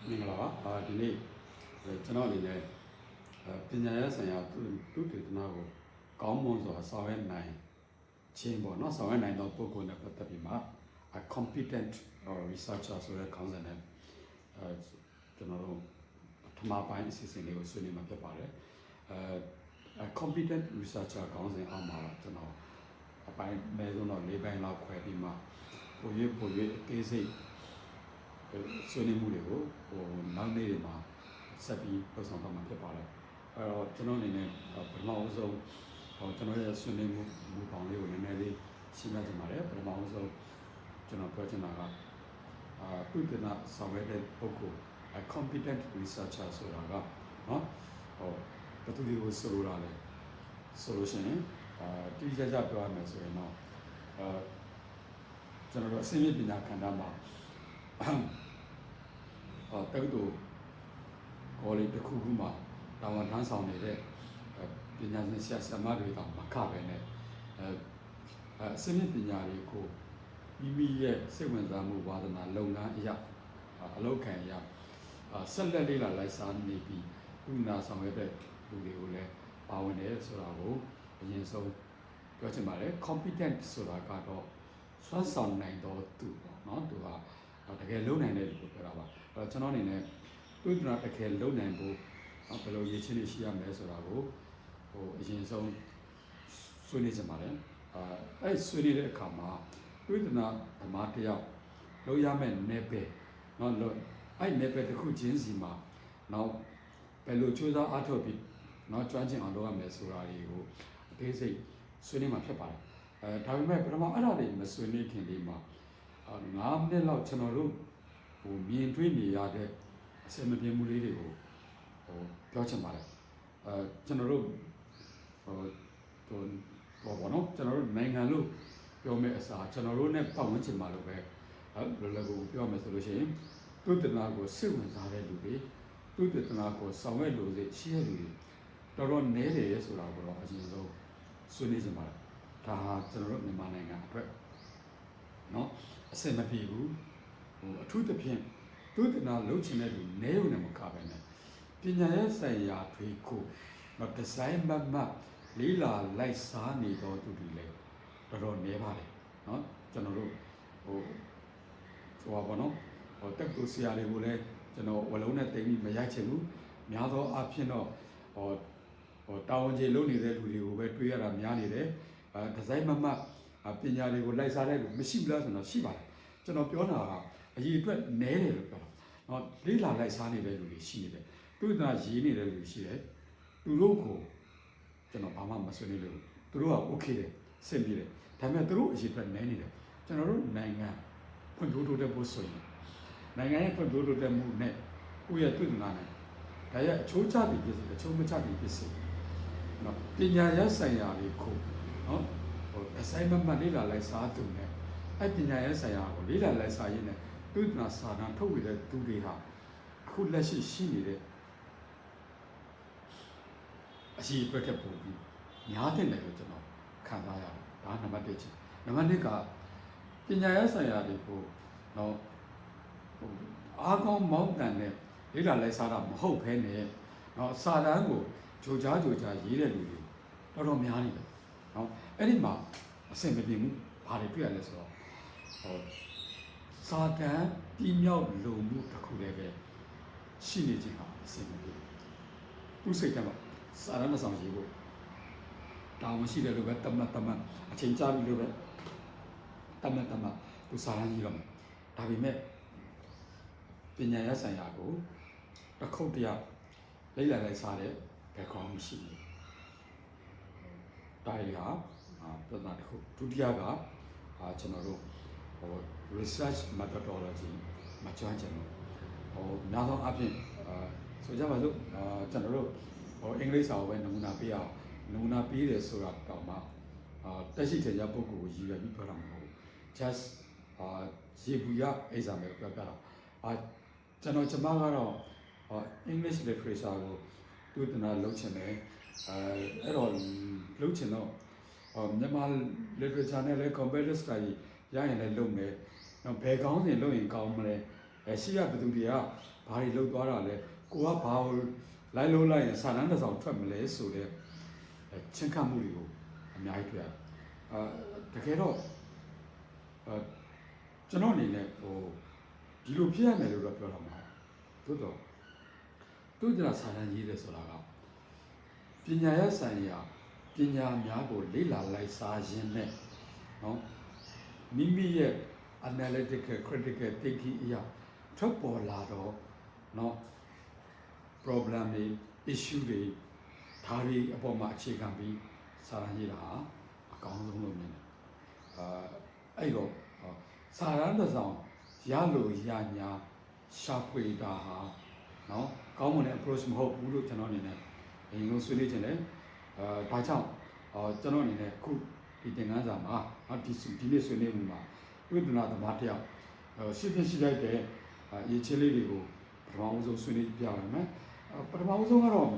မင်္ဂလာပါဒီနေ့ကျွန်တော်အနေနဲ့ပညာရေးဆိုင်ရာသူတေသနာကိုကောင်းမွန်စွာဆောင်ရွက်နိုင်ခြင်းပေါ့နော်ဆောင်ရွက်နိုင်သောပုဂ္ဂိုလ်နဲ့ပတ်သက်ပြီးမှ a competent researcher ဆိုတဲ့ခေါင်းစဉ်နဲ့ကျွန်တော်တို့ပထမပိုင်းအစီအစဉ်လေးကိုဆွေးနွေးမှာဖြစ်ပါတယ်competent researcher ခေါင်းစဉ်အောက်မှာကျွန်တော်အပိုင်းအနည်းဆုံးတော့၄ပိုင်းလောက်ခွဲပြီးမှပို၍အသေးစိတ်ဆွေးနွေးမှုတွေကိုနောက်နေ့တွေမှာဆက်ပြီးလုပ်ဆောင်သွားမှာဖြစ်ပါတယ်အဲ့တော့ကျွန်တော်အနေနဲ့ပထမဦးဆုံးကျွန်တော်ရဲ့ဆွေးနွေးမှုမူပေါင်းလေးကိုနည်းနည်းလေးရှင်းပြချင်ပါတယ်ပထမဦးဆုံးကျွန်တော်ပြောချင်တာကသူတနာဆောင်ရွက်တဲ့ပုဂ္ဂိုလ် a competent researcher ဆိုတာကနော်ဘယ်သူတွေကိုဆိုလိုတာလဲဆိုလို့ရှိရင်တိကျကျပြောရမယ်ဆိုရင်တော့ကျွန်တော်တို့အစိမ့်မြင့်ပညာခန္ဓာမှာတက်တူကောလိတစ်ခုခုမှာတာဝန်ထမ်းဆောင်နေတဲ့ပညာရှင်ဆရာဆရာမတွေတော့မခပဲနဲ့အစိမ့်မြင့်ပညာတွေကိုမိမိရဲ့စိတ်ဝင်စားမှုဝါသနာလုပ်ငန်းအရာအလုပ်ခံအရာဆက်လက်လေးလာလိုက်စားနေပြီးဥနာဆောင်ရွက်တဲ့လူတွေကိုလည်းပါဝင်တယ်ဆိုတာကိုအရင်ဆုံးပြောချင်ပါတယ် competent ဆိုတာကတော့စွမ်းဆောင်နိုင်တော့သူပေါ့နော်သူကတကယ်လုံနိုင်တဲ့လူကိုပြောတာပါအဲ့တော့ကျွန်တော်အနေနဲ့သူကတကယ်လုံနိုင်ဖို့ဘယ်လိုရည်ချင်းတွေရှိရမလဲဆိုတာကိုအရင်ဆုံးဆွေးနွေးချင်ပါတယ်အဲ့ဆွေးနွေးတဲ့အခါမှာသူကဓမ္မတရားလို့ရမယ့်နယ်ပယ်နော်အဲ့နယ်ပယ်တစ်ခုချင်းစီမှာနောက်ဘယ်လိုစူးစမ်းအားထုတ်ပြီးနော်ကျွမ်းကျင်အောင်လုပ်ရမယ်ဆိုတာတွေကိုအသေးစိတ်ဆွေးနွေးမှာဖြစ်ပါတယ်ဒါပေမဲ့ပထမအဲ့ဒါတွေမဆွေးနွေးခင်လေးမှာ9မိနစ်လောက်ကျွန်တော်တို့မြင်တွေ့နေရတဲ့အစမပြေမှုလေးတွေကိုပြောချင်ပါတယ်ကျွန်တော်တို့ဘောနော်ကျွန်တော်တို့နိုင်ငံလို့ပြောမယ့်အစားကျွန်တော်တို့ ਨੇ ပတ်ဝန်းကျင်မှာလို့ပဲလောလောကိုပြောမယ်ဆိုလို့ရှိရင်သူတနာကိုစိတ်ဝင်စားတဲ့လူတွေသူတနာကိုဆောင်ရွက်လို့ရှိတဲ့လူတွေတော်တော်နည်းတယ်ဆိုတာကိုတော့အရင်ဆုံးဆွေးနွေးချင်ပါတယ်ဒါဟာကျွန်တော်တို့မြန်မာနိုင်ငံအတွက်နော်အစမပြေဘူးအထူးသဖြင့်သူတနာလှုပ်ချင်တဲ့လူနည်းရုံနဲ့မကပဲနဲ့ပညာရေးဆိုင်ရာတွေကိုဒီဇိုင်းမမလေးလာလိုက်စားနေတော့သူတွေလည်းတော်တော်နည်းပါတယ်နော်ကျွန်တော်တို့ဘောနော်တက်တူဆရာတွေကိုလည်းကျွန်တော်ဝလုံးနဲ့တိတ်ပြီးမရိုက်ချင်ဘူးများသောအားဖြင့်တော့တာဝန်ကျေလုပ်နေတဲ့လူတွေကိုပဲတွေးရတာများနေတယ်ဒီဇိုင်းမမပညာတွေကိုလိုက်စားတဲ့လူမရှိဘူးလားဆိုတော့ရှိပါတယ်ကျွန်တော်ပြောတာကအရေးအတွက်နည်းတယ်လို့ပြောတာနော်လေးလာလိုက်စားနေတဲ့လူတွေရှိနေတယ်သူကရေးနေတဲ့လူရှိတယ်သူတို့ကိုကျွန်တော်ဘာမှမဆွေးနွေးလို့သူတို့က okay တယ်စင်ပြေတယ်ဒါပေမဲ့သူတို့အရေးအတွက်နည်းနေတယ်ကျွန်တော်တို့နိုင်ငံဖွံ့ဖြိုးတိုးတက်ဖို့ဆိုရင်နိုင်ငံရဲ့ဖွံ့ဖြိုးတိုးတက်မှုနဲ့ကိုယ့်ရဲ့တွေ့ကြုံတာနဲ့ဒါရဲ့အချိုးချပြီးဖြစ်စေအချိုးမချပြီးဖြစ်စေနော်ပညာရေးဆိုင်ရာတွေကိုနော်အဆိုင်မလေးလာလိုက်စားသူနဲ့အဲ့ပညာရေးဆိုင်ရာကိုလေးလာလိုက်စားရင်းနဲ့သူ့နာစာတမ်းထုတ်ဝေတဲ့သူတွေဟာအခုလက်ရှိနေတဲ့အရှိအတွက်ထက်ပိုပြီးများတဲ့တယ်လို့ကျွန်တော်ခံစားရတယ်ဒါနံပါတ်1ချက်နံပါတ်2ကပညာရေးဆိုင်ရာတွေကိုတော့အားကောင်းမောင်းတန်နဲ့လေးလာလိုက်စားတာမဟုတ်ဘဲနဲ့နော်စာတမ်းကိုကြိုကြားရေးတဲ့လူတွေတော်တော်များနေတယ်နော်အဲ့ဒီမှာအဆင်မပြေဘူးဘာတွေတွေ့ရလဲဆိုတော့စာတမ်းပြမြောက်လုံမှုတစ်ခုလည်းပဲရှိနေခြင်းဟာအဆင်မပြေသူစိတ်ထဲမှာစာရမ်းဆောင်ရေးဖို့တောင်းရှိတယ်လို့ပဲတမတ်အချိန်ကြာပြီလို့ပဲတမတ်သူစာရမ်းရေးတော့မယ်ဒါပေမဲ့ပညာရေးဆိုင်ရာကိုတစ်ခုတည်းလေးလာလိုက်စားတဲ့ background မရှိဘူးဒါရီဟာပြဿနာတစ်ခုဒုတိယကကျွန်တော်တို့research methodology မကျွမ်းကျင်ဘူးနောက်ဆုံးအပြင်ဆိုကြပါစို့ကျွန်တော်တို့အင်္ဂလိပ်စာကိုပဲနမူနာပေးအောင်နမူနာပေးတယ်ဆိုတာတောင်မှတက်ရှိတဲ့ရပုဂ္ဂိုလ်ကိုရည်ရွယ်ပြီးပြောတာမဟုတ်ဘူး just ရေဘူးရအိစာပဲပြောပြတာကျွန်မကတော့English literature ကိုသူတနာလုပ်ချင်တယ်အဲ့တော့လုပ်ချင်တော့မြန်မာ literature နဲ့လည်း comparative study ရရင်လည်းလုပ်မယ်။နောက်ဘယ်ကောင်းစဉ်လုပ်ရင်ကောင်းမလဲ။ရှိရဘသူတွေက ဘာတွေလုပ်သွားတာလဲကိုကဘာလိုက်လို့လိုက်ရင်စာတန်းတစ်စောင်ထွက်မလဲဆိုတဲ့ချင်းခတ်မှုတွေကိုအများကြီးတွေ့ရတယ်တကယ်တော့ကျွန်တော်အနေနဲ့ဒီလိုဖြစ်ရမယ်လို့တော့ပြောတာမဟုတ်သို့တော့သူကစာတန်းရေးတယ်ဆိုတာကပညာရဆိုင်ရာပညာများကိုလေ့လာလိုက်စားခြင်းနဲ့နော်မိမိရဲ့ analytical critical thinking အရာထွက်ပေါ်လာတော့နော် problem တွေ issue တွေဒါတွေအပေါ်မှာအခြေခံပြီးစာတန်းရေးတာအကောင်းဆုံးလို့မြင်တယ်အဲ့တော့စာတန်းတစ်စောင်ရလို့ရညာရှာဖွေတာဟာနော်ကောင်းမွန်တဲ့ approach မဟုတ်ဘူးလို့ကျွန်တော်အနေနဲ့အရင်ကဆွေးနွေးခြင်းလေဒါကြောင့်ကျွန်တော်အနေနဲ့အခုဒီသင်ခန်းစာမှာဒီနေ့ဆွေးနွေးမှုမှာဝိပဿနာသမားတယောက်ရှိလိုက်တဲ့ရေးချင်းလေးတွေကိုပထမဆုံးဆွေးနွေးပြရမယ်ပထမဆုံးကတော့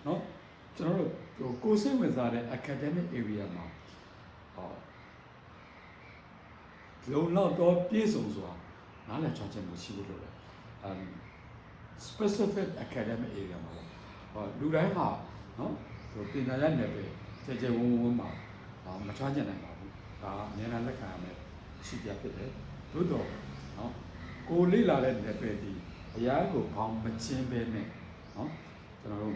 နော်ကျွန်တော်တို့ကိုယ်စိတ်ဝင်စားတဲ့ academic area မှာလုံလောက်တော့ပြည့်စုံစွာနားလည်ချခြင်းမရှိဘူးလို့လေspecific academic area မှာလူတိုင်းဟာနော်ပညာရနယ်ပဲကြဲဝန်းမှာမချွားကျင်နိုင်ပါဘူးဒါအများနဲ့လက်ခံရမယ်ရှိပြဖြစ်တယ်သို့တော့နော်ကိုလေ့လာတဲ့နယ်ပယ်ဒီအရာကိုဘောင်မချင်းပဲနဲ့နော်ကျွန်တော်တို့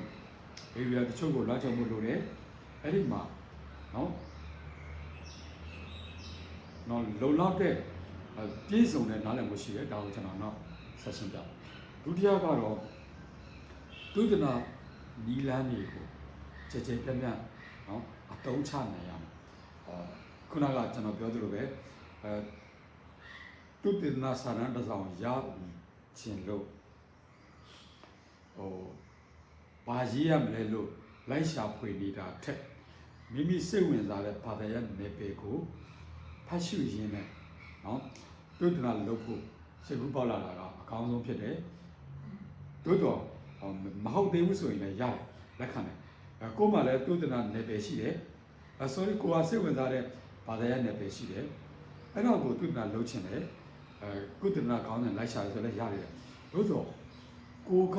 area တချို့ကိုလာချမှုလို့တယ်အဲ့ဒီမှာနော်လုံလောက်တဲ့ပြည့်စုံတဲ့နားလည်မှုရှိတယ်ဒါကိုကျွန်တော်နောက်ဆက်ရှင်းပြဒုတိယကတော့သုတနာနီလန်းတွေကိုကြကြပြန့်ပြန့်နော်အတုံးချနိုင်ရမယ်ခုနကကျွန်တော်ပြောသလိုပဲသုတနာစာရန်တစ်စောင်ရခြင်းလို့ဘာရေးရမလဲလို့လိုက်ရှာဖွေနေတာထက်မိမိစိတ်ဝင်စားတဲ့ဘာသာရပ်နယ်ပယ်ကိုဖတ်ရှုရင်းနဲ့နော်သုတနာလုပ်ဖို့စိတ်ကူးပေါက်လာတာကအကောင်းဆုံးဖြစ်တယ်သို့တော့မဟုတ်သေးဘူးဆိုရင်လည်းရတယ်လက်ခံတယ်ကိုယ်မှလည်းသုတနာနယ်ပယ်ရှိတယ်sorry ကိုယ်ကစိတ်ဝင်စားတဲ့ဘာသာရပ်နယ်ပယ်ရှိတယ်အဲ့တော့ကိုသုတနာလုပ်ချင်တယ်ကုသနာကောင်းတဲ့လိုက်ရှာရဆိုလည်းရတယ်သို့တော့ကိုက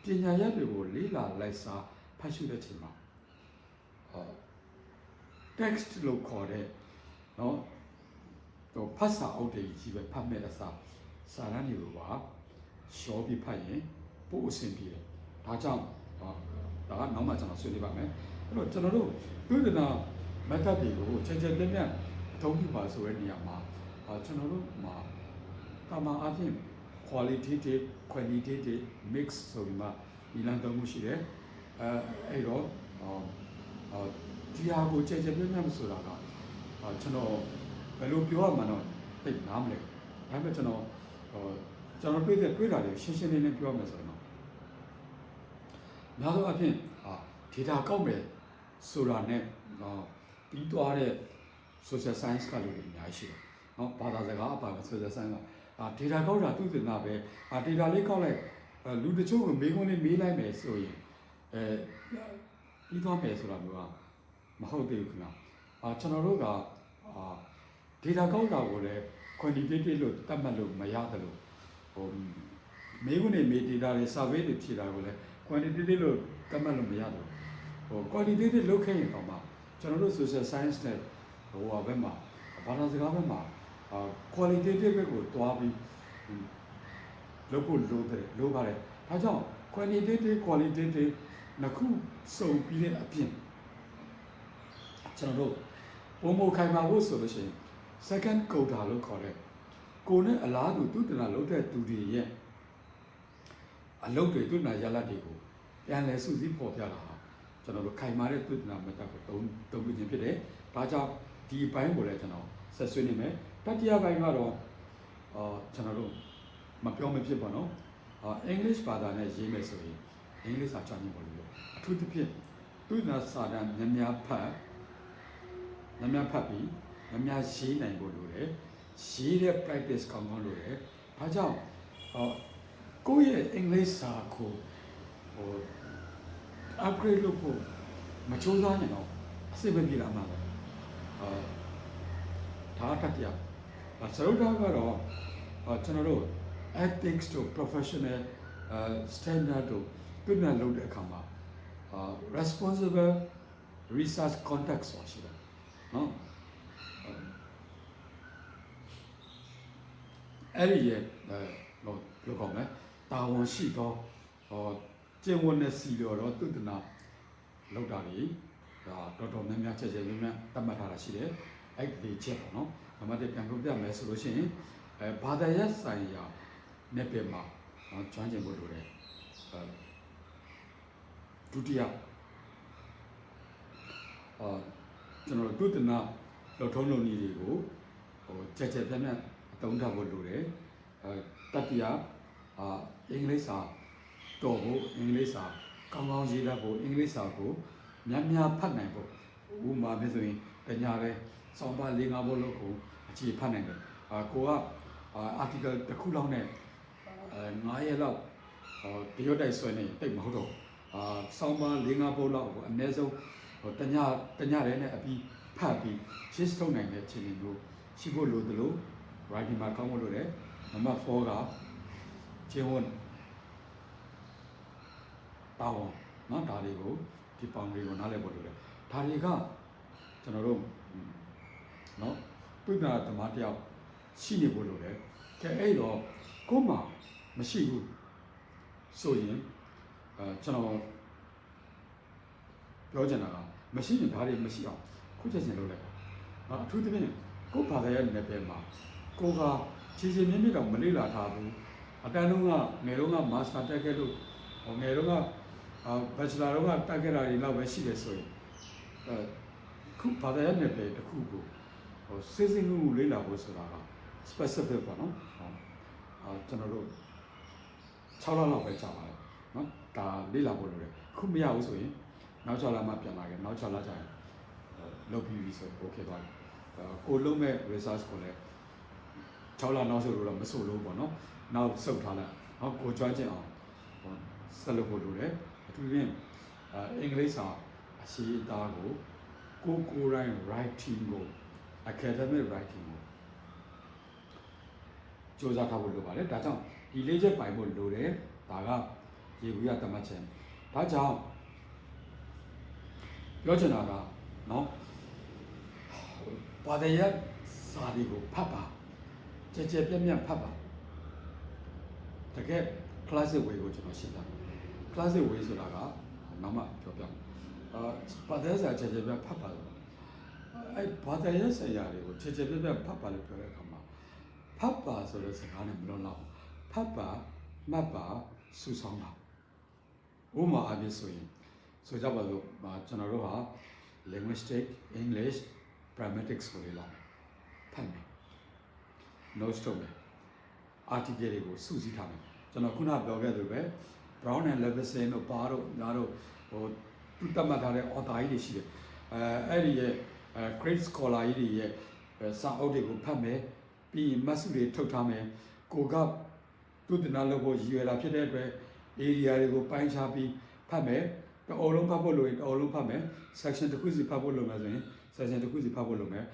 ပညာရပ်တွေကိုလေ့လာလိုက်စားဖတ်ရှုတဲ့ချိန်မှာtext လို့ခေါ်တဲ့နော်တော့ဖတ်စာအုပ်တွေကြီးပဲဖတ်မဲ့အစားစာရန်တွေကိုပါရှောပြီးဖတ်ရင်ပို့အဆင်ပြေတယ်ဒါကြောင့်ဒါကနောက်မှကျွန်တော်ဆွေးနွေးပါမယ်အဲ့တော့ကျွန်တော်တို့သုတနာ method တွေကိုချက်ပြန့်ပြန့်အသုံးပြုပါဆိုတဲ့နေရာမှာကျွန်တော်တို့မှာတာမန်အပြင် qualitative quantitative mix ဆိုပြီးမှဒီလမ်းသုံးမှုရှိတယ်အဲ့တော့ဒီဟာကိုချက်ပြန့်ပြန့်ဆိုတာကကျွန်တော်ဘယ်လိုပြောရမှာတော့သိနားမလဲဒါပေမဲ့ကျွန်တော်တွေ့တာတွေရှင်းရှင်းလင်းလင်းပြောရမယ်ဆိုတော့နောက်တော့အပြင် data ကောက်မယ်ဆိုတာနဲ့ပြီးသွားတဲ့ social science ကလူတွေအများကြီးရှိတယ်နော်ဘာသာစကားအပါက social science ကdata ကောက်တာသူ့တင်တာပဲdata လေးကောက်လိုက်လူတချို့ကမေးခွန်းလေးမေးလိုက်မယ်ဆိုရင်ပြီးသွားမယ်ဆိုတာမျိုးကမဟုတ်သေးဘူးခင်ဗျကျွန်တော်တို့ကdata ကောက်တာကိုလည်း quantitative လို့သတ်မှတ်လို့မရတယ်လို့မေးခွန်းတွေမေး data တွေ survey တွေဖြေတာကိုလည်း quantitative လို့သတ်မှတ်လို့မရတယ်quantitative လုပ်ခဲ့ရင်တော့မှကျွန်တော်တို့ social science နဲ့ဘက်မှာဘာသာစကားဘက်မှာqualitative ဘက်ကိုတွားပြီးလုပ်ဖို့လိုပါတယ်ဒါကြောင့် quantitative qualitative နှစ်ခုစုံပြီးတဲ့အပြင်ကျွန်တော်တို့ပုံမခိုင်မာဖို့ဆိုလို့ရှိရင် second quota လို့ခေါ်တဲ့ကိုယ်နဲ့အလားတူသုတနာလုပ်တဲ့သူတွေရဲ့အလုပ်တွေသုတနာရလဒ်တွေကိုပြန်လည်စုစည်းပေါ်ပြတာဟာကျွန်တော်တို့ခိုင်မာတဲ့သုတနာ method ကိုသုံးပြီးခြင်းဖြစ်တယ်ဒါကြောင့်ဒီဘိုင်းကိုလည်းကျွန်တော်ဆက်ဆွေးနေမယ်တတိယဘိုင်းကတော့ကျွန်တော်တို့မပြောမဖြစ်ပါနော်English ဘာသာနဲ့ရေးမယ်ဆိုရင် English စာချခြင်းပေါ်လို့အထူးသဖြင့်သုတနာစာတမ်းများဖတ်ပြီးများရေးနိုင်ဖို့လိုတယ်ရေးတဲ့ practice ကောင်းလိုတယ်ဒါကြောင့်ကိုယ့်ရဲ့ English စာကိုupgrade လုပ်ဖို့မချိုးစားရင်တော့အစိမ့်မပြေလာမှာပဲဒါကတတိယစရုပ်ဓာတ်ကတော့ကျွန်တော်တို့ ethics တို့ professional standard တို့ပြည့်စုံတဲ့အခါမှာresponsible research context ဆိုရှိတယ်နော်အဲ့ဒီရဲ့ဟိုပြောကောင်းမယ်တာဝန်ရှိတော့ကျင့်ဝတ်နဲ့စီလို့တော့သုတနာလောက်တာလေဒါတော်တော်များများချက်ချက်များများတတ်မှတ်ထားတာရှိတယ်အဲ့ဒီချက်ပေါ့နော်အမှတ်တပြန်ပြပြမယ်ဆိုလို့ရှိရင်ဘာသာရပ်ဆိုင်ရာနဲ့ပြန်မှာကျွမ်းကျင်ဖို့လိုတယ်ဒုတိယကျွန်တော်သုတနာလောက်ထုံးလုံးကြီးတွေကိုချက်ချက်ပြပြအသုံးထားဖို့လိုတယ်တတိယအင်္ဂလိပ်စာတော်ဖို့အင်္ဂလိပ်စာကောင်းကောင်းရေးတတ်ဖို့အင်္ဂလိပ်စာကိုများများဖတ်နိုင်ဖို့ဥပမာပြဆိုရင်တညာလဲစောင်းပါ၄၅ဘုတ်လောက်ကိုအခြေဖတ်နိုင်တယ်ကိုကarticle တစ်ခုလောက်နဲ့9ရက်လောက်တရွတ်တိုက်ဆွဲနေတိတ်မဟုတ်တော့စောင်းပါ၄၅ဘုတ်လောက်ကိုအနည်းဆုံးတညာလဲနဲ့အပြီးဖတ်ပြီးရှင်းထုတ်နိုင်တဲ့အခြေအနေမျိုးရှိဖို့လိုသလို writing မှာကောင်းဖို့လိုတယ်နံပါတ်4ကကျင့်ဝတ်တာဝန်နော်ဒါတွေကိုဒီပေါင်းတွေကိုနားလည်ဖို့လိုတယ်ဒါတွေကကျွန်တော်တို့နော်ပြည်နာသမားတယောက်ရှိနေဖို့လိုတယ်ကဲအဲ့တော့ကို့မှာမရှိဘူးဆိုရင်ကျွန်တော်ပြောချင်တာကမရှိရင်ဒါတွေမရှိအောင်ခုချက်ချင်းလုပ်လိုက်အထူးသဖြင့်ကို့ဘာသာရဲ့နယ်ပယ်မှာကိုကခြေခြေမြင့်မြင့်တော့မလေ့လာထားဘူးအတန်းလုံးကငယ်တော့ကမာစတာတက်ခဲ့လို့ငယ်တော့ကဘက်ချလာတော့ကတက်ခဲ့တာတွေလောက်ပဲရှိတယ်ဆိုရင်ခုဘာသာရဲ့နယ်ပယ်တစ်ခုကိုစစ်စစ်မှုလေ့လာဖို့ဆိုတာက specific ပေါ့နော်ကျွန်တော်တို့6လလောက်ပဲကြာပါတယ်နော်ဒါလေ့လာဖို့လိုတယ်ခုမရဘူးဆိုရင်နောက်6လမှပြန်လာခဲ့နောက်6လကြာရင်လုပ်ပြီးပြီဆိုโอเคသွားတယ်ကိုလုံးမဲ့ research ကိုလည်း6လနောက်ဆိုတော့မဆိုလို့ပေါ့နော်နောက်စုပ်ထားလိုက်ဟောကိုကြွားကျင်အောင်ဆက်လုပ်ဖို့လိုတယ်အထူးဖြင့်အင်္ဂလိပ်စာအရှိအသားကိုကိုယ်တိုင်း writing ကို academic writing ကိုစ조사ထားဖို့လိုပါတယ်ဒါကြောင့်ဒီလေးချက်ပိုင်ဖို့လိုတယ်ဒါကရေဘူးရတမတ်ချက်ဒါကြောင့်ပြောချင်တာကနော်ဘာသာရပ်စာတွေကိုဖတ်ပါကြဲကြဲပြန့်ပြန့်ဖတ်ပါတကယ် classic way ကိုကျွန်တော်ရှင်းတာ classic way ဆိုတာကနောက်မှပြောပြဘာသာစာကြဲကြဲပြန့်ဖတ်ပါလို့အဲ့ဘာသာရပ်ဆရာတွေကိုကြဲကြဲပြန့်ပြန့်ဖတ်ပါလို့ပြောတဲ့အခါမှာဖတ်ပါဆိုတဲ့စကားနဲ့မလုံးတော့ဖတ်ပါမှတ်ပါစုဆောင်ပါဥပမာအဖြစ်ဆိုရင်ဆိုကြပါစို့ကျွန်တော်တို့ဟာ linguistic English grammatics ကိုလေ့လာဖတ်မယ် notes ထုတ်မယ် article တွေကိုစုစည်းထားမယ်ကျွန်တော်ခုနပြောခဲ့သလိုပဲ Brown and Leveson တို့ပါတို့ညာတို့သူတတ်မှတ်ထားတဲ့ author ကြီးတွေရှိတယ်အဲ့ဒီရဲ့ great scholar ကြီးတွေရဲ့စာအုပ်တွေကိုဖတ်မယ်ပြီးရင်မှတ်စုတွေထုတ်ထားမယ်ကိုကသူတနာလို့ကိုရည်ရွယ်တာဖြစ်တဲ့အတွက် area တွေကိုပိုင်းခြားပြီးဖတ်မယ်တအုံလုံးဖတ်ဖို့လိုရင်တအုံလုံးဖတ်မယ် section တစ်ခုစီဖတ်ဖို့လိုမယ်ဆိုရင် section တစ်ခုစီဖတ်ဖို့လိုမယ်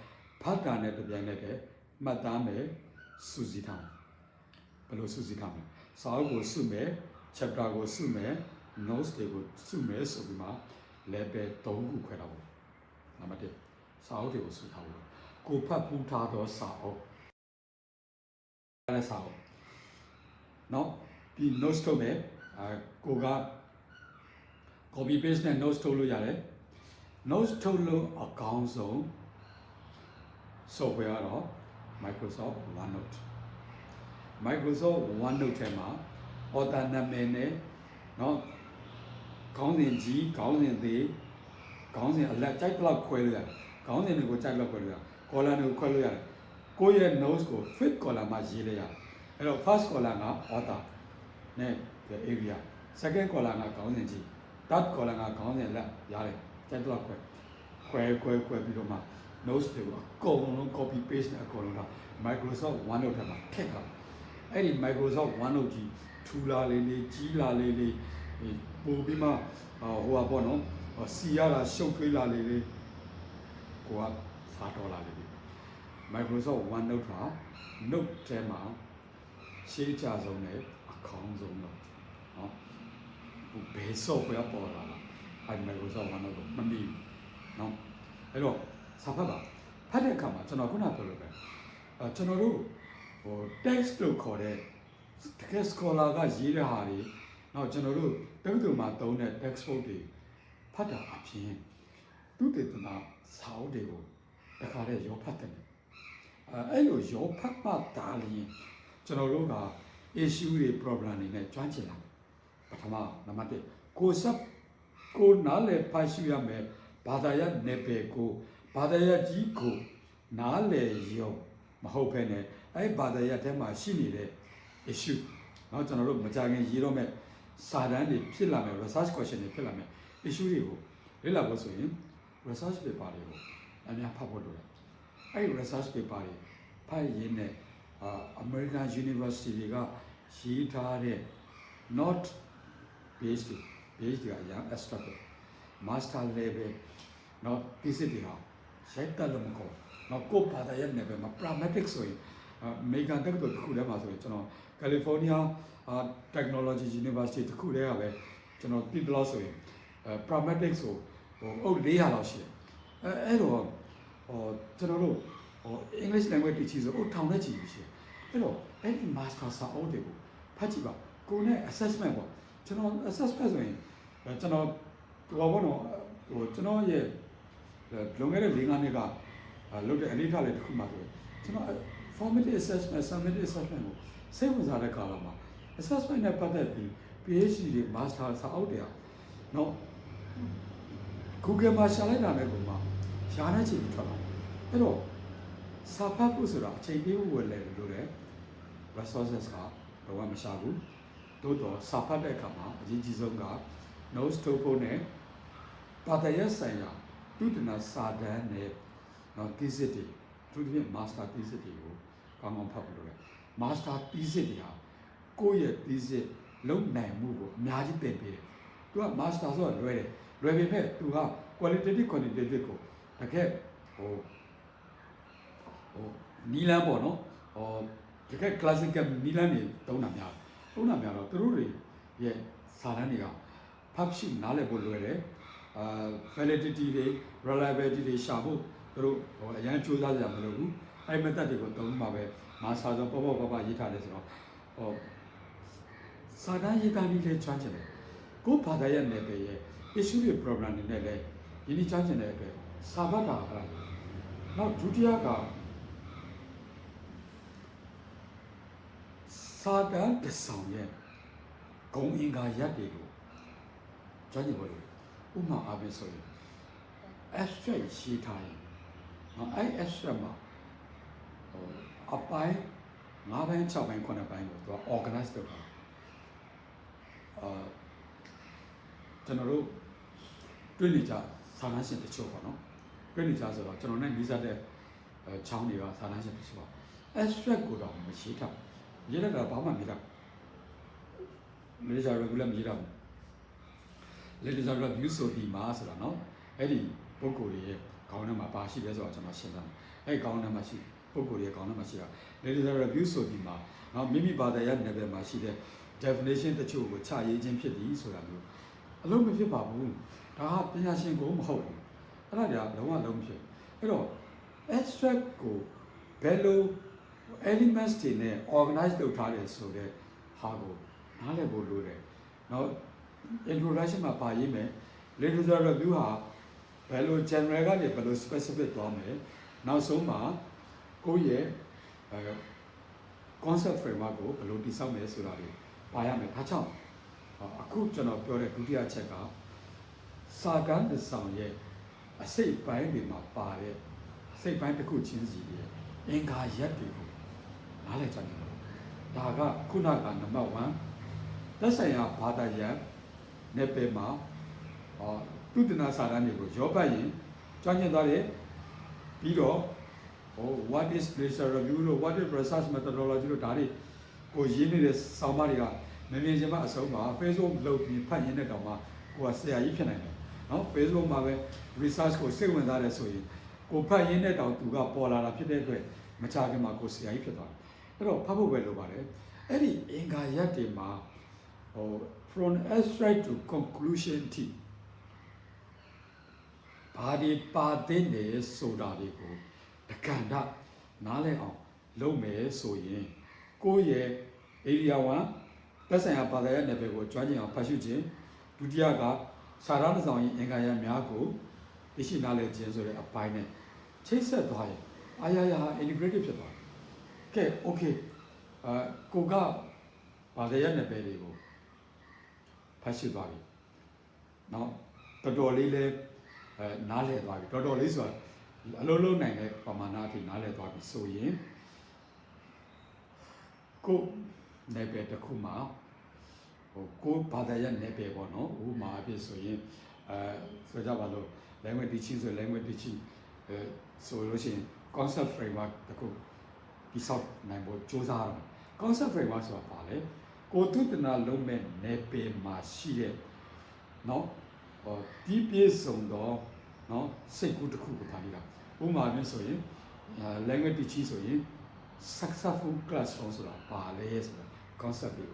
ဖတ်တာနဲ့တပြိုင်နက်တည်းမှတ်သားမယ်စုစည်းထားမယ်ဘယ်လိုစုစည်းထားမလဲစာအုပ်ကိုစုမယ် chapter ကိုစုမယ် notes တွေကိုစုမယ်ဆိုပြီးမှ level 3ခုခွဲထားဖို့နံပါတ်1စာအုပ်တွေကိုစုထားဖို့ကိုဖတ်ပူးထားသောစာအုပ်အဲ့စာအုပ်နော်ဒီ notes ထုတ်မယ်ကိုက copy paste နဲ့ notes ထုတ်လို့ရတယ် notes ထုတ်လို့အကောင်းဆုံး software ကတော့ Microsoft OneNote Microsoft OneNote ထဲမှာ author နာမည်နဲ့နော်ခေါင်းစဉ်ကြီးခေါင်းစဉ်သေးခေါင်းစဉ်အလက်ကြိုက်တော့ခွဲလို့ရတယ်ခေါင်းစဉ်တွေကိုကြိုက်တော့ခွဲလို့ရတယ် column တွေကိုခွဲလို့ရတယ်ကိုယ့်ရဲ့ notes ကို fifth column မှာရေးလိုက်ရတယ်အဲ့တော့ first column က author နဲ့ area second column ကခေါင်းစဉ်ကြီး third column ကခေါင်းစဉ်လက်ရတယ်ကြိုက်တော့ခွဲပြီးတော့မှ notes တွေကိုအကုန်လုံး copy paste နဲ့အကုန်လုံးတော့ Microsoft OneNote ထဲမှာထည့်ထားအဲ့ဒီ Microsoft OneNote ကြီးထူလာလေးကြီးလာလေးပို့ပြီးမှဟိုပါပေါ့နော်စီရတာရှုပ်ထွေးလာလေးကိုကစားတော်လာလေး Microsoft OneNote ဟာ note ထဲမှာ ရှေးကြဆုံးနဲ့အခေါင်းဆုံးတော့နော်ဘယ် software ပေါ်လာလားအဲ့ Microsoft ကတော့မမီဘူးနော်အဲ့တော့စာဖတ်ပါဖတ်တဲ့အခါမှာကျွန်တော်ခုနပြောလို့ပဲကျွန်တော်တို့ဟို text လို့ခေါ်တဲ့တကယ် scholar ကရေးတဲ့ဟာတွေနောက်ကျွန်တော်တို့တုံးတုံမှာသုံးတဲ့ textbook တွေဖတ်တာအပြင်သူတေသနာစာအုပ်တွေကိုတခါတည်းရောဖတ်တယ်အဲ့လိုရောဖတ်မှဒါလျင်ကျွန်တော်တို့က issue တွေ problem တွေနဲ့ကျွမ်းကျင်လာပထမနံပါတ်1ကိုနားလည်ဖတ်ရှိရမယ်ဘာသာရပ်နယ်ပယ်ကိုဘာသာရပ်ကြီးကိုနားလည်ရုံမဟုတ်ဘဲနဲ့အဲ့ဘာသာရပ်ထဲမှာရှိနေတဲ့ issue เนาะကျွန်တော်တို့မကြခင်ရေးတော့မဲ့စာတမ်းတွေဖြစ်လာမယ် research question တွေဖြစ်လာမယ် issue တွေကိုလေ့လာဖို့ဆိုရင် research paper တွေကိုအများဖတ်ဖို့လိုတယ်အဲ့ဒီ research paper တွေဖတ်ရင်းနဲ့American University တွေကရေးထားတဲ့ not PhD ကအရင် extra master level เนาะ thesis တွေဟာရိုက်တက်လို့မကောနော်ကိုဘာသာရပ်နယ်ပဲမှာ pragmatic ဆိုရင်အမေရိကန်တက္ကသိုလ်တစ်ခုထဲမှာဆိုရင်ကျွန်တော် California Technology University တစ်ခုထဲကပဲကျွန်တော်သိလို့ဆိုရင်pragmatic ဆိုဟို400လောက်ရှိတယ်အဲ့တော့ကျွန်တော်တို့English language teacher ဆိုထောင်နဲ့ကြည့်ရှိတယ်အဲ့တော့အဲ့ဒီ master စာအုပ်တွေကိုဖတ်ကြည့်ပါကိုယ်နဲ့ assessment ပေါ့ကျွန်တော် assessment ဆိုရင်ကျွန်တော်ဟိုဘောနော်ဟိုကျွန်တော်ရဲ့လွန်ခဲ့တဲ့4-5နှစ်ကလုပ်တဲ့အနေထားလေးတစ်ခုမှဆိုကျွန်တော် formative assessment summative assessment ကိုစိတ်ဝင်စားတဲ့ကာလမှာ assessment နဲ့ပတ်သက်ပြီး PhD တွေ master စာအုပ်တွေနော် Google မှာရှာလိုက်တာနဲ့ကိုမှရှားနေချင်ပြီးထွက်လာအဲ့တော့စာဖတ်ဖို့ဆိုတာအချိန်ပေးဖို့လည်းလိုတယ် resources ကတော့မရှာဘူးတိုးတော့စာဖတ်တဲ့အခါမှာအရေးကြီးဆုံးက notes ထုတ်ဖို့နဲ့ဘာသာရပ်ဆိုင်ရာသူတနာစာတမ်းနဲ့နော် thesis တွေသူတို့ရဲ့ master thesis တွေကိုကောင်းကောင်းဖတ်ဖို့လိုတယ် master thesis တွေဟာကိုယ့်ရဲ့ thesis လုံနိုင်မှုကိုအများကြီးသင်ပေးတယ်သူက master ဆိုတာလွယ်တယ်လွယ်ပေမဲ့သူက qualitative quantitative ကိုတကယ်ဟိုနီလန်းပေါ့နော်တကယ် classical နီလန်းတွေသုံးတာများတော့သူတို့တွေရဲ့စာတမ်းတွေကဖတ်ရှိနားလည်ဖို့လွယ်တယ်validity တွေ reliability တွေရှာဖို့သူတို့အရင်ကြိုးစားကြမလို့ဘူးအဲ့ method တွေကိုသုံးမှပဲမာစာဆိုပေါ့ရေးထားတယ်ဆိုတော့စာတမ်းရေးသားနည်းလေးချွမ်းချင်တယ်ကိုဘာသာရပ်နယ်ပယ်ရဲ့ issue တွေ problem တွေနဲ့လည်းယဉ်ကျေးချမ်းချင်တဲ့အတွက်စာဘတ်တာအဲ့ဒါနောက်ဒုတိယကစာတမ်းတစ်ဆောင်ရဲ့ဂုဏ်အင်္ဂါရပ်တွေကိုကျွမ်းကျင်ဖို့လိုဥပမာအားဖြင့်ဆိုရင် abstract ရှိထားရင်အဲ့ abstract မှာအပိုင်း5ပိုင်း6ပိုင်း9ပိုင်းကိုသူက organize လုပ်တာကျွန်တော်တို့တွေ့နေကြစာတမ်းရှင်တချို့ပေါ့နော်တွေ့နေကြဆိုတော့ကျွန်တော်နဲ့နှီးစပ်တဲ့ချောင်းတွေကစာတမ်းရှင်တချို့ပါ abstract ကိုတော့မရှိထားရေးလိုက်တာဘာမှမရေးထားliterature review လည်းမရေးထားဘူး literature review ဆိုဒီမှာဆိုတာနော်အဲ့ဒီပုဂ္ဂိုလ်တွေရဲ့ခေါင်းထဲမှာပါရှိတယ်ဆိုတော့ကျွန်တော်ရှင်းပြမယ်အဲ့ဒီခေါင်းထဲမှာရှိပုဂ္ဂိုလ်ရဲ့ခေါင်းထဲမှာရှိတာ literature review ဆိုဒီမှာနော်မိမိဘာသာရပ်နယ်ပယ်မှာရှိတဲ့ definition တချို့ကိုချရေးခြင်းဖြစ်သည်ဆိုတာမျိုးအလုံးမဖြစ်ပါဘူးဒါကပညာရှင်ကိုမဟုတ်ဘူးအဲ့ဒါကြာလုံးဝလုံးမဖြစ်အဲ့တော့ abstract ကိုဘယ်လို elements တွေနဲ့ organize လုပ်ထားတယ်ဆိုတဲ့ဟာကိုနားလည်ဖို့လိုတယ်နောက် introduction မှာပါရေးမယ် literature review ဟာဘယ်လို general ကနေဘယ်လို specific သွားမယ်နောက်ဆုံးမှာကိုယ့်ရဲ့concept framework ကိုဘယ်လိုတည်ဆောက်မယ်ဆိုတာတွေပါရမယ်ဒါကြောင့်အခုကျွန်တော်ပြောတဲ့ဒုတိယချက်ကစာတမ်းတစ်ဆောင်ရဲ့အစိတ်ပိုင်းတွေမှာပါတဲ့အစိတ်ပိုင်းတစ်ခုချင်းစီရဲ့အင်္ဂါရပ်တွေကိုနားလည်ကြတယ်ဒါကခုနကနံပါတ်1သက်ဆိုင်ရာဘာသာရပ်နယ်ပယ်မှာသူတနာစာတမ်းတွေကိုရောပတ်ရင်ကျွမ်းကျင်သွားတယ်ပြီးတော့what is literature review လို့ what is research methodology လို့ဒါတွေကိုရေးနေတဲ့ဆောင်းပါးတွေကမမြင်ချင်မှအဆုံးမှာ Facebook လုပ်ပြီးဖတ်ရင်းတဲ့တောင်မှကိုကဆရာကြီးဖြစ်နိုင်တယ်နော် Facebook မှာပဲ research ကိုစိတ်ဝင်စားတယ်ဆိုရင်ကိုဖတ်ရင်းတဲ့တောင်သူကပေါ်လာတာဖြစ်တဲ့အတွက်မချခင်မှာကိုဆရာကြီးဖြစ်သွားတယ်အဲ့တော့ဖတ်ဖို့ပဲလိုပါတယ် အဲ့ဒီအင်္ဂါရပ်တွေမှာဟို from abstract to conclusion ထိဘာဒီပါတဲ့နေဆိုတာတွေကိုတက္ကန္တနားလည်အောင်လုပ်မယ်ဆိုရင်ကိုယ့်ရဲ့ area 1သက်ဆိုင်ရာဘာသာရပ်နယ်ပယ်ကိုကျွမ်းကျင်အောင်ဖတ်ရှုခြင်းဒုတိယကစာရဏဆောင်ရင်အင်္ဂါရပ်များကိုသိရှိနားလည်ခြင်းဆိုတဲ့အပိုင်းနဲ့ချိတ်ဆက်သွားရင်အာရယာ integrated ဖြစ်သွားတယ်ကဲ okay ကိုကဘာသာရပ်နယ်ပယ်တွေကိုဖတ်ရှုသွားပြီနော်တော်တော်လေးလဲနားလည်သွားပြီတော်တော်လေးဆိုတာအလုံးလုံးနိုင်တဲ့ပမာဏအထိနားလည်သွားပြီဆိုရင်ကိုနယ်ပယ်တစ်ခုမှာဟိုကိုဘာသာရပ်နယ်ပယ်ပေါ့နော်ဥပမာအဖြစ်ဆိုရင်ဆိုကြပါလို့ language teaching ဆို language teaching ဆိုလို့ရှိရင် concept framework တစ်ခုဒီဆောက်နိုင်ဖို့စ조사ရမယ် concept framework ဆိုတာပါလေကိုသုတနာလုံးမဲ့နယ်ပယ်မှာရှိတဲ့နော်ဒီပြေဆုံးတော့နော်စိတ်ကူးတစ်ခုကိုထားပြီးတာဥပမာမျိုးဆိုရင် language teaching ဆိုရင် successful classroom ဆိုတာပါလေဆိုတာ concept ကို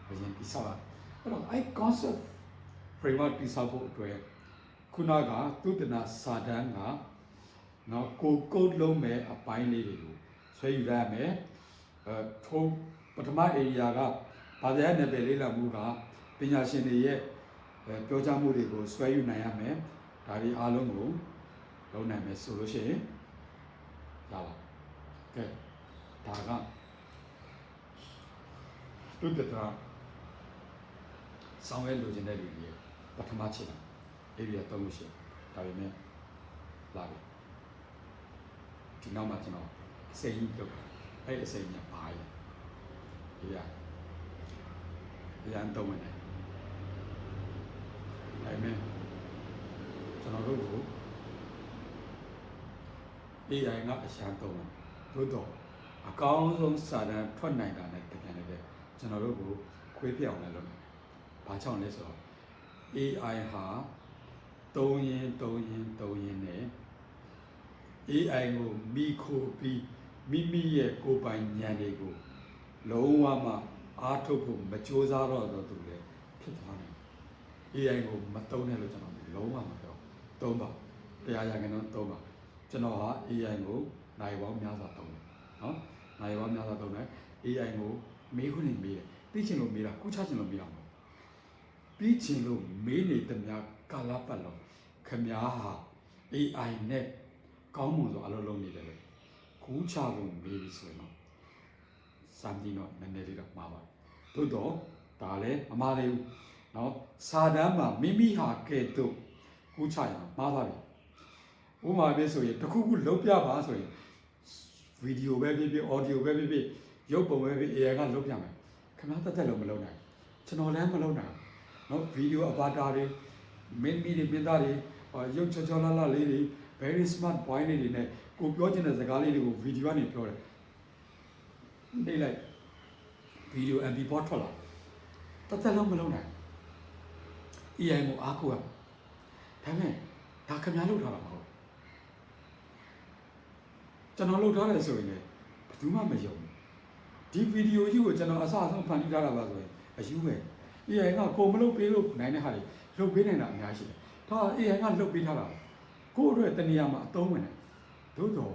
အရင်ပြဆောက်ရအဲ့တော့အဲ့ concept framework ပြဆောက်ဖို့အတွက်ခုနကသုတနာစာတန်းကနော်ကိုကုတ်လုံးမဲ့အပိုင်းလေးတွေကိုဆွဲယူရမယ်ထိုးပထမ area ကဘာသာရေးနယ်ပယ်လေးလာမှုကပညာရှင်တွေရဲ့ပြောကြားမှုတွေကိုဆွဲယူနိုင်ရမယ်ဒါတွေအားလုံးကိုလုပ်နိုင်မယ်ဆိုလို့ရှိရင်ရပါကဲဒါကတုတ္တရာဆောင်ရွက်လိုချင်တဲ့လူတွေပထမချက် area သုံးလို့ရှိရင်ဒါပေမဲ့လာပြီဒီနောက်မှာကျွန်တော်အစိမ်းကြီးလုပ်အဲ့အစိမ်းကြီးပါလေဒီရန်တုံးနေတယ်အဲ့မဲ့ကျွန်တော်တို့ကို AI ကအရှာတုံးလို့တော့အကောင်းဆုံးစာတမ်းထွက်နိုင်တာနဲ့တကယ်လည်းကျွန်တော်တို့ကိုခွေးပြောင်းလဲလုပ်တယ်။ဘာကြောင့်လဲဆိုတော့ AI ဟာတုံးရင်နဲ့ AI ကိုမိခိုပြီးမိမိရဲ့ကိုယ်ပိုင်ဉာဏ်တွေကိုလုံးဝမှအားထုတ်ဖို့မကြိုးစားတော့သူလည်းဖြစ်သွားတယ်။ AI ကိုမတုံးနဲ့လို့ကျွန်တော်လုံးဝမပြောသုံးပါတရားရခင်တော့သုံးပါကျွန်တော်ဟာ AI ကိုနိုင်ပေါင်းများစွာသုံးတယ်နော်နိုင်ပေါင်းများစွာသုံးတယ် AI ကိုမေးခွန်းနေမေးတယ်ပြီးချင်လို့မေးတာကူးချချင်လို့မေးတာမဟုတ်ပြီးချင်လို့မေးနေတဲ့များကာလပတ်လုံးခင်ဗျားဟာ AI နဲ့ကောင်းမွန်စွာအလုပ်လုပ်နေတယ်လေကူးချဖို့မေးပြီးဆိုရင်တော့စမ်းကြည့်တော့နည်းနည်းလေးတော့မှားပါသို့တော့ဒါလည်းမမှားသေးဘူးနော်စာတမ်းမှာမိမိဟာကဲ့သို့ကူးချရင်မှားသွားပြီဥပမာပဲဆိုရင်တခုခုလုပ်ပြပါဆိုရင်ဗီဒီယိုပဲဖြစ်ဖြစ်အော်ဒီယိုပဲဖြစ်ဖြစ်ရုပ်ပုံပဲဖြစ် AI ကလုပ်ပြမယ်ခင်ဗျားတက်လို့မလုပ်နိုင်ကျွန်တော်လည်းမလုပ်နိုင်နော်ဗီဒီယိုအဗာတာတွေမင်းမီတွေမြင်သားတွေရုပ်ချောချောလာလာလေးတွေ very smart boy တွေနဲ့ကိုပြောချင်တဲ့စကားလေးတွေကိုဗီဒီယိုကနေပြောတယ်နေလိုက်ဗီဒီယို MP4 ထွက်လာတက်လုံးမလုပ်နိုင် AI ကိုအားကိုးရဒါပေမဲ့ဒါခင်ဗျားလုပ်ထားတာမဟုတ်ကျွန်တော်လုပ်ထားတယ်ဆိုရင်လည်းဘယ်သူမှမယုံဒီဗီဒီယိုကြီးကိုကျွန်တော်အစအဆုံးဖန်တီးထားတာပါဆိုရင်အယူပဲ AI ကကိုမလုပ်ပေးလို့နိုင်တဲ့ဟာတွေလုပ်ပေးနိုင်တာအများကြီးတယ်ဒါ AI ကလုပ်ပေးထားတာကိုယ့်အတွက်တနေရာမှာအသုံးဝင်တယ်သို့တော့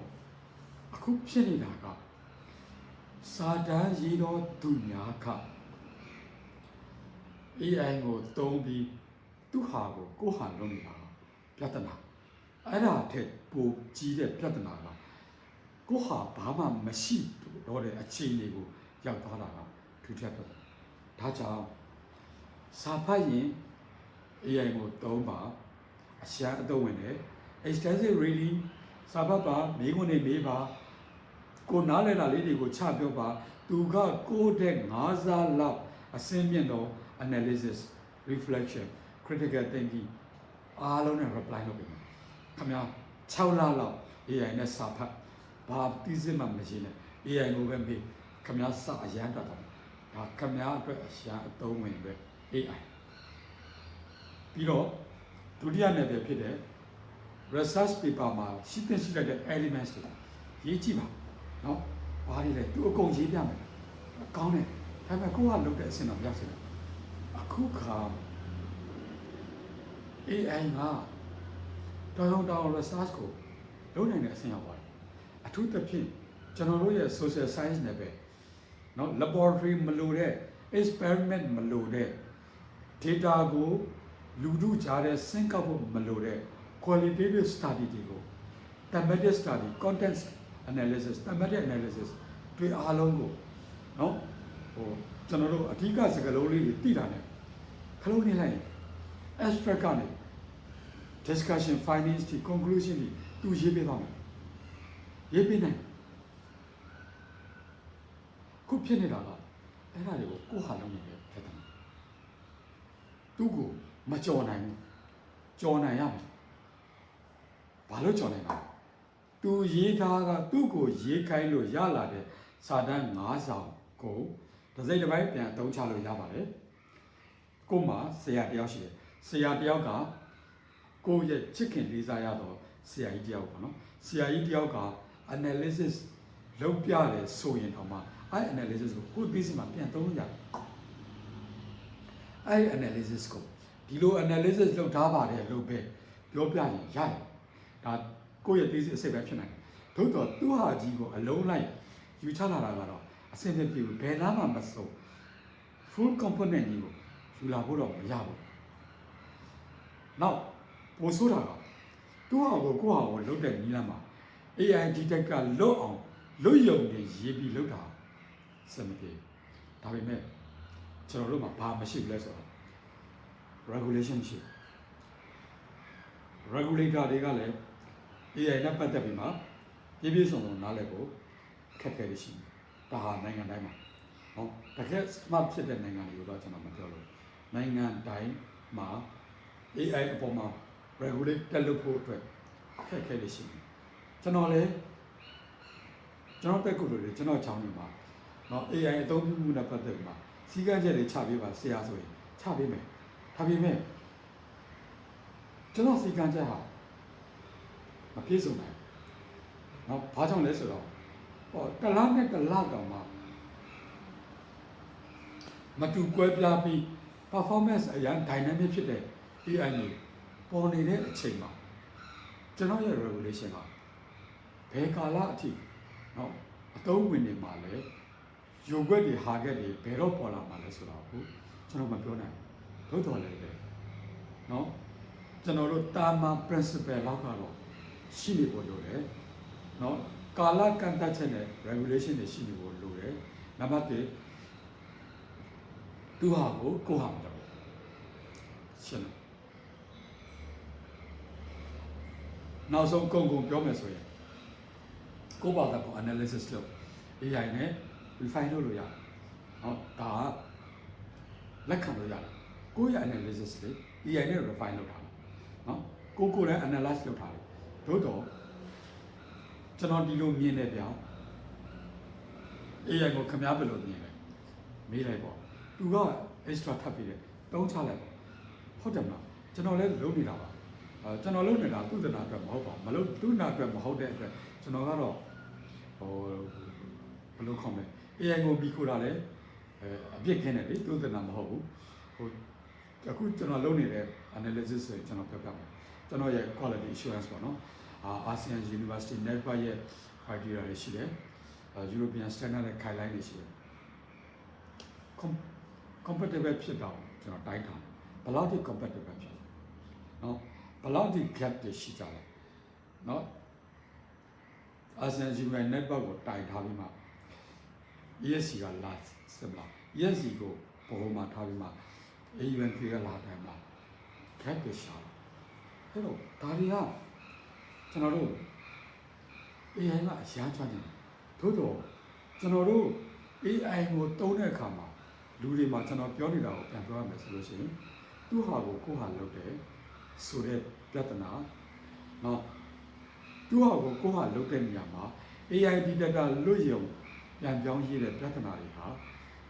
အခုဖြစ်နေတာကစာတမ်းရေးတော်သူများက AI ကိုသုံးပြီးသူ့ဟာကိုကိုယ့်ဟာလုပ်နေတာပြဿနာအဲ့ဒါထက်ပိုကြီးတဲ့ပြဿနာကကိုယ့်ဟာဘာမှမရှိတော့တဲ့အခြေအနေကိုရောက်သွားတာကထူးခြားပြဿနာဒါကြောင့်စာဖတ်ရင် AI ကိုသုံးပါအရှာအသုံးဝင်တယ် extensive reading စာဖတ်ပါမိခွန်းနေမေးပါကိုနားလည်တာလေးတွေကိုချပြောပါသူကကိုယ့်တဲ့9စားလောက်အစင်းမြင့်တော့ analysis reflection critical thinking အားလုံးနဲ့ reply လုပ်ပြီခင်ဗျာ6လလောက် AI နဲ့စာဖတ်ဘာသိစမှမရှိနဲ့ AI ကိုပဲမေးခင်ဗျာစာအရန်တော့ဒါခင်ဗျာအတွက်အရှာအသုံးဝင်ပဲ AI ပြီးတော့ဒုတိယနယ်ပယ်ဖြစ်တဲ့ research paper မှာရှိတဲ့ elements တွေရေးကြည့်ပါနော်ဘာတွေလဲသူအကုန်ရေးပြမယ်ကောင်းတယ် ဒါပေမဲ့ကိုကလုပ်တဲ့အဆင့်တော့မရောက်စေဘူးအခုခါ AI ကတောင် research ကိုလုပ်နိုင်တဲ့အဆင့်ရောက်သွားတယ်အထူးသဖြင့်ကျွန်တော်တို့ရဲ့ social science နဲ့ပဲเนาะ laboratory မလိုတဲ့ experiment မလိုတဲ့ data ကိုလူထုကြားထဲဆင့်ကောက်ဖို့မလိုတဲ့ qualitative study တွေကို thematic study content analysis thematic analysis တွေအားလုံးကိုเนาะကျွန်တော်တို့အဓိကစကားလုံးလေးတွေသိတာနဲ့ခလုံးနေလိုက် abstract ကနေ discussion findings ဒီ conclusion တွေသူရေးပေးသွားမယ်ရေးပေးနိုင်ခုဖြစ်နေတာကအဲ့ဒါတွေကိုကိုဟာလုံးနေပဲဖြစ်တယ်သူ့ကိုမကြော်နိုင်ဘူးကြော်နိုင်ရမယ်ဘာလို့ကြော်နိုင်လဲသူရေးထားကသူ့ကိုရေးခိုင်းလို့ရလာတဲ့စာတမ်း9ဆောင်ကိုတစ်စိတ်တစ်ပိုင်းပြန်အသုံးချလို့ရပါတယ်ကိုမှဆရာတယောက်ရှိတယ်ဆရာတယောက်ကကိုရဲ့ချစ်ခင်လေးစားရတော့ဆရာကြီးတယောက်ပေါ့နော်ဆရာကြီးတယောက်က analysis လုပ်ပြတယ်ဆိုရင်တော့မှအဲ့ analysis ကိုကိုသိစီမှာပြန်သုံးလို့ရတယ်အဲ့ analysis ကိုဒီလို analysis လုပ်ထားပါတယ်လို့ပဲပြောပြရင်ရတယ်ဒါကိုရဲ့သိစီအစိတ်ပဲဖြစ်နိုင်တယ်သို့တော့သူ့ဟာကြီးကိုအလုံးလိုက်ယူချလာတာကတော့အဆင်မပြေဘူးဘယ်လားမှမစုံ full component ကြီးကိုယူလာဖို့တော့မရဘူးနောက်ပို့ဆိုတာကသူ့ဟာကိုကိုယ့်ဟာကိုလုတ်တဲ့နီးလမ်းမှာ AI detect ကလွတ်အောင်လွတ်ယုံနေရေးပြီးလုတ်တာစမပြေဒါပေမဲ့ကျွန်တော်တို့မှာဘာမရှိဘူးလဲဆိုတော့ regulation ရှိ regulator တွေကလည်း AI နဲ့ပတ်သက်ပြီးမှပြည့်စုံနားလည်ဖို့ခက်ခဲရရှိဒါဟာနိုင်ငံတိုင်းမှာဟောတကယ် smart ဖြစ်တဲ့နိုင်ငံတွေကိုတော့ကျွန်တော်မပြောလို့နိုင်ငံတိုင်းမှာ AI အပေါ်မှာ regulate တက်လို့ဖို့အတွက်ခက်ခဲရရှိကျွန်တော်လည်းကျွန်တော်တက်ကူလို့လေကျွန်တော်ချောင်းနေမှာเนาะ AI အသုံးပြုမှုနဲ့ပတ်သက်ပြီးမှစီကံချက်တွေချပေးပါဆရာဆိုရင်ချပေးမယ်ဒါပေမဲ့ကျွန်တော်စီကံချက်ဟာမပြည့်စုံနိုင်เนาะဘာကြောင့်လဲဆိုတော့တလားနဲ့တလားတောင်မှမတူကွဲပြားပြီး performance အရန် dynamic ဖြစ်တဲ့ AI တွေပေါ်နေတဲ့အချိန်မှာကျွန်တော်ရဲ့ regulation ကဘယ်ကာလအထိเนาะအသုံးဝင်နေမှာလဲယူခွက်တွေဟာခွက်တွေဘယ်တော့ပေါ်လာမှာလဲဆိုတော့ကျွန်တော်မပြောနိုင်ဘူးသို့တော်လည်းပဲเนาะကျွန်တော်တို့တာမန် principle လောက်ကတော့ရှိနေဖို့လိုတယ်เนาะကာလကန့်သတ်ချက်နဲ့ regulation တွေရှိနေဖို့လိုတယ်နံပါတ်1သူဟာကိုဟာမလုပ်ရှင်းနောက်ဆုံးကုန်ပြောမယ်ဆိုရင်ကိုဘာသာကို analysis လုပ် AI နဲ့ refine လုပ်လို့ရတယ်။ဟောဒါလက်ခံလို့ရတယ်။ကိုယ့်ရဲ့ analysis တွေ AI နဲ့ refine လုပ်တာ။နော်ကိုယ်လည်း analyze လုပ်ထားတယ်။တို့တော့ကျွန်တော်ဒီလိုမြင်နေပြောင်း AI ကိုခင်ဗျားဘယ်လိုမြင်လဲ။မေးလိုက်ပေါ့။သူက extra ထပ်ပြီးတယ်။တုံးချလိုက်ပေါ့။ဟုတ်တယ်မလား။ကျွန်တော်လည်းလုပ်နေတာပါ။ကျွန်တော်လုပ်နေတာသူ့တနာအတွက်မဟုတ်ပါဘူး။မလုပ်သူ့နာအတွက်မဟုတ်တဲ့အတွက်ကျွန်တော်ကတော့ဘယ်လိုခေါ်မလဲ AI ကိုပြီးခိုးတာလည်းအပြစ်ခင်းတယ်လေသူ့တနာမဟုတ်ဘူး။အခုကျွန်တော်လုပ်နေတဲ့ analysis ဆိုကျွန်တော်ပြောပြမယ်။ကျွန်တော်ရဲ့ quality assurance ပေါ့နော်။ ASEAN University Network ရဲ့ criteria တွေရှိတယ်။ European standard နဲ့ guideline တွေရှိတယ်။ compatible ဖြစ်တော့ကျွန်တော်တိုင်းထားဘယ်လောက်ထိ compatible ဖြစ်လဲ။နော်ဘယ်လောက်ထိ gap တွေရှိကြလဲ။နော် ASEAN University Network ကိုတိုင်ထားပြီးမှ ESC ကလာစမလား ESC ကိုပုံမှန်ထားပြီးမှ AUNP ကလာတိုင်းမှာ gap တွေရှာအဲ့တော့ဒါတွေကကျွန်တော်တို့ AI ကအရှားချနေတယ်သို့တော့ကျွန်တော်တို့ AI ကိုသုံးတဲ့အခါမှာလူတွေမှာကျွန်တော်ပြောနေတာကိုပြန်ပြောရမယ်ဆိုလို့ရှိရင်သူ့ဟာကိုကိုယ့်ဟာလုပ်တယ်ဆိုတဲ့ပြဿနာနော်သူ့ဟာကိုကိုယ့်ဟာလုပ်တဲ့နေရာမှာ AI data လွတ်ရုံပြန်ပြောင်းရေးတဲ့ပြဿနာတွေဟာ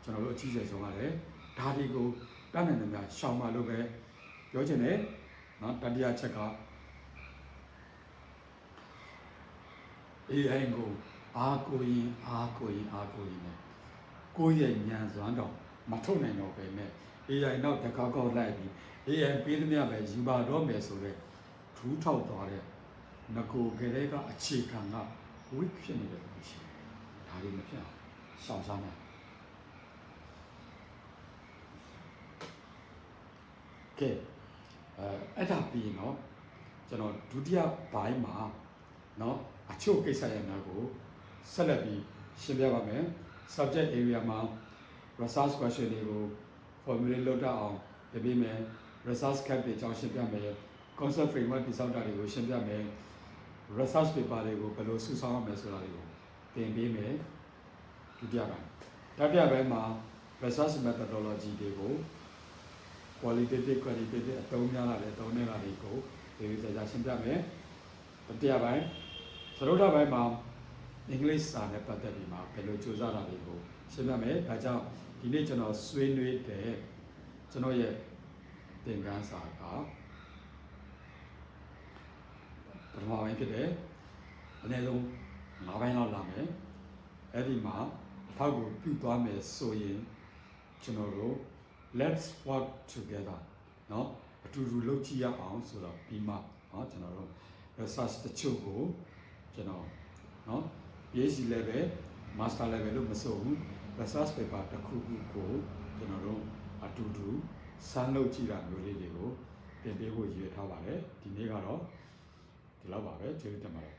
ကျွန်တော်တို့အကြီးကျယ်ဆုံးရတယ်ဒါတွေကိုတန်းနိုင်နေများရှောင်ပါလို့ပဲပြောချင်တယ်နော်တတိယချက်က AI ကိုအားကိုရင်နဲ့ ကိုယ့်ရဲ့ဉာဏ်စွမ်းတော့မထုတ်နိုင်တော့ပဲနဲ့ AI နောက်တစ်ခါကောက်လိုက်ပြီး AI ပေးသမျှပဲယူပါတော့မယ်ဆိုတော့ထူးထောက်သွားတဲ့ငကိုကလေးကအခြေခံကဝိဖြစ်နေတဲ့ပုံရှိဒါတွေမဖြစ်အောင်ရှောင်ရှားနိုင်ကဲအဲ့ဒါပြီးနော်ကျွန်တော်ဒုတိယဘိုင်းမှာနော်အချို့ကိစ္စရပ်များကိုဆက်လက်ပြီးရှင်းပြပါမယ် subject area မှာ research question တွေကို formulate လုပ်တတ်အောင်ပြပေးမယ် research cap တွေအကြောင်းရှင်းပြမယ် concept framework တိစောက်တာတွေကိုရှင်းပြမယ် research paper တွေကိုဘယ်လိုစုဆောင်းရမလဲဆိုတာတွေကိုသင်ပေးမယ်ဒုတိယပိုင်းတတိယပိုင်းမှာ research methodology တွေကို qualitative quantitative အသုံးများလာတဲ့အသုံးနဲ့လာတွေကိုဒီလိုကြာရှင်းပြမယ်တတိယပိုင်းသရုပ်ထပိုင်းမှာအင်္ဂလိပ်စာနဲ့ပတ်သက်ပြီးမှဘယ်လိုကြိုးစားတာတွေကိုရှင်းပြမယ်ဒါကြောင့်ဒီနေ့ကျွန်တော်ဆွေးနွေးတဲ့ကျွန်တော်ရဲ့သင်ခန်းစာကပထမပိုင်းဖြစ်တယ်အနည်းဆုံး၅ပိုင်းလောက်လာမယ်အဲ့ဒီမှာအထောက်ကိုပြုသွားမယ်ဆိုရင်ကျွန်တော်တို့ let's work together เนาะအတူတူလုပ်ကြည့်ရအောင်ဆိုတော့ပြီးမှเนาะကျွန်တော်တို့ research တချို့ကိုကျွန်တော်เนาะ PhD level master level လို့မဆိုဘူး research paper တစ်ခုခုကိုကျွန်တော်တို့အတူတူစမ်းလုပ်ကြည့်တာမျိုးလေးတွေကိုသင်ပေးဖို့ရည်ရွယ်ထားပါတယ်ဒီနေ့ကတော့ဒီလောက်ပါပဲကျေးဇူးတင်ပါတယ်